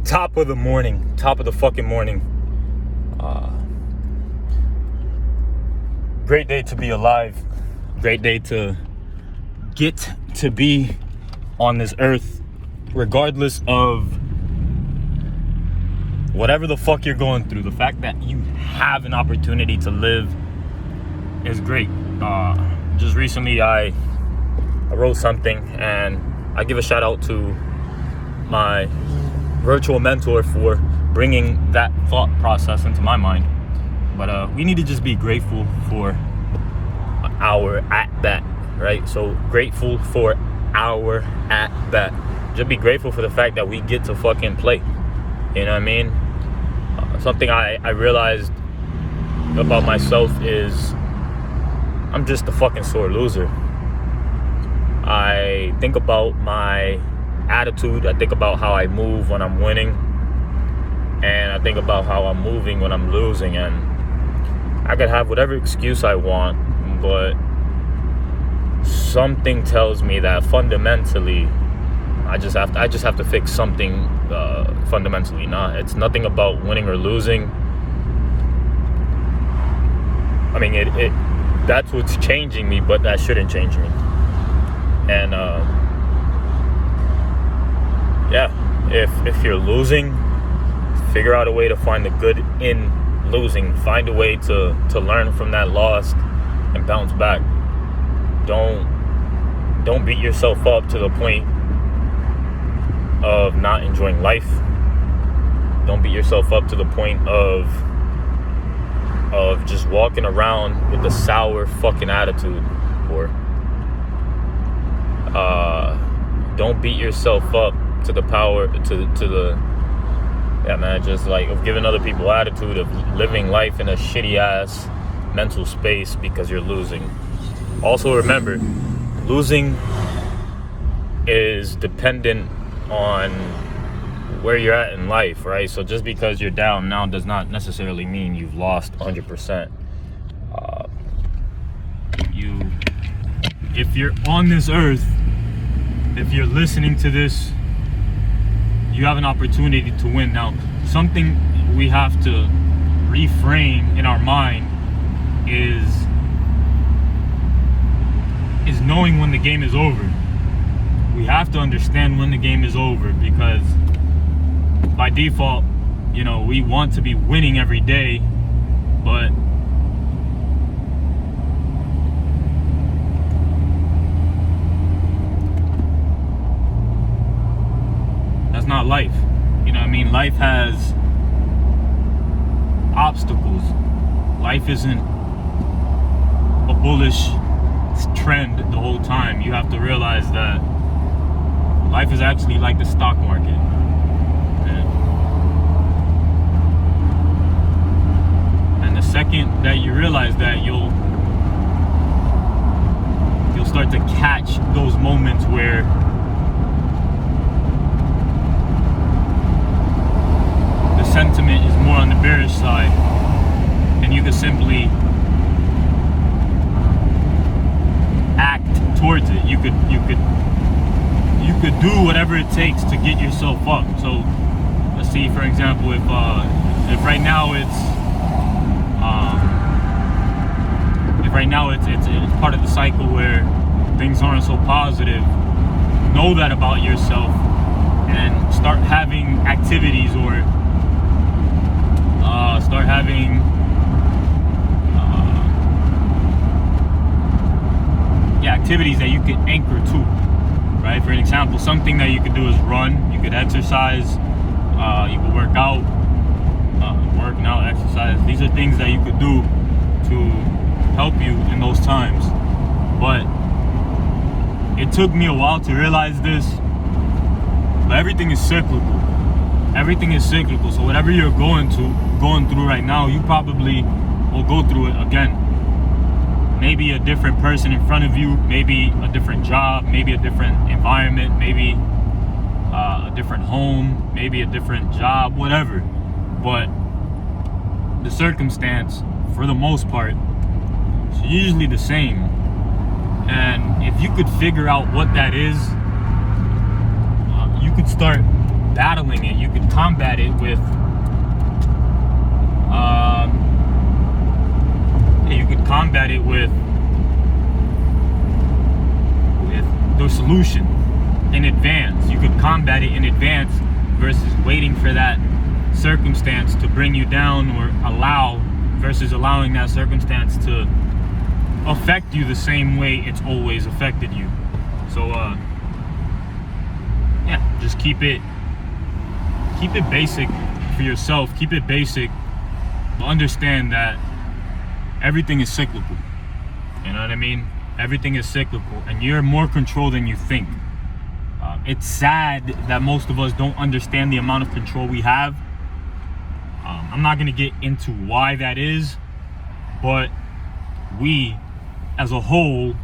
Top of the morning. Top of the fucking morning. Great day to be alive. Great day to get to be on this earth, regardless of whatever the fuck you're going through. The fact that you have an opportunity to live is great. Just recently I wrote something, and I give a shout out to my virtual mentor for bringing that thought process into my mind. But we need to just be grateful for our at-bat, right? So grateful for our at-bat. Just be grateful for the fact that we get to fucking play. You know what I mean? Something I realized about myself is I'm just a fucking sore loser. I think about my attitude. I think about how I move when I'm winning, and I think about how I'm moving when I'm losing. And I could have whatever excuse I want, but something tells me that fundamentally I just have to fix something fundamentally. It's nothing about winning or losing. I mean, it that's what's changing me, but that shouldn't change me. And if you're losing, figure out a way to find the good in losing. Find a way to learn from that loss and bounce back. Don't beat yourself up to the point of not enjoying life. Don't beat yourself up to the point of just walking around with a sour fucking attitude. Or don't beat yourself up to the power just like of giving other people attitude of living life in a shitty ass mental space because you're losing. Also remember, losing is dependent on where you're at in life, right? So just because you're down now does not necessarily mean you've lost 100%. If you're on this earth, if you're listening to this, you have an opportunity to win. Now, something we have to reframe in our mind is knowing when the game is over. We have to understand when the game is over, because by default, we want to be winning every day, but that's not life. You know what I mean? Life has obstacles. Life isn't a bullish trend the whole time. You have to realize that life is actually like the stock market. And the second that you realize that, you'll start to catch those moments where the sentiment is more on the bearish side, and you can simply act towards it. You could do whatever it takes to get yourself up. So let's see, for example, if right now it's part of the cycle where things aren't so positive, know that about yourself and start having activities or start having activities that you can anchor to, right? For an example, something that you could do is run. You could exercise. You could work out. Working out, exercise. These are things that you could do to help you in those times. But it took me a while to realize this. But everything is cyclical. Everything is cyclical. So whatever you're going through right now, you probably will go through it again. Maybe a different person in front of you, maybe a different job, maybe a different environment, maybe a different home, maybe a different job, whatever. But the circumstance, for the most part, is usually the same. And if you could figure out what that is, you could start battling it. You could combat it with the solution in advance. You could combat it in advance versus waiting for that circumstance to bring you down, or versus allowing that circumstance to affect you the same way it's always affected you. So yeah, just keep it basic for yourself. Keep it basic, but understand that everything is cyclical. You know what I mean? Everything is cyclical, and you're more control than you think. It's sad that most of us don't understand the amount of control we have. I'm not going to get into why that is, but we as a whole,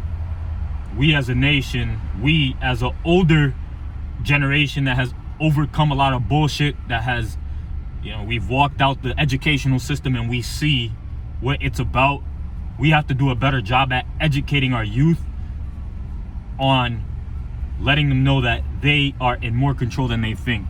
we as a nation, we as an older generation that has overcome a lot of bullshit, that has, we've walked out the educational system and we see what it's about. We have to do a better job at educating our youth on letting them know that they are in more control than they think.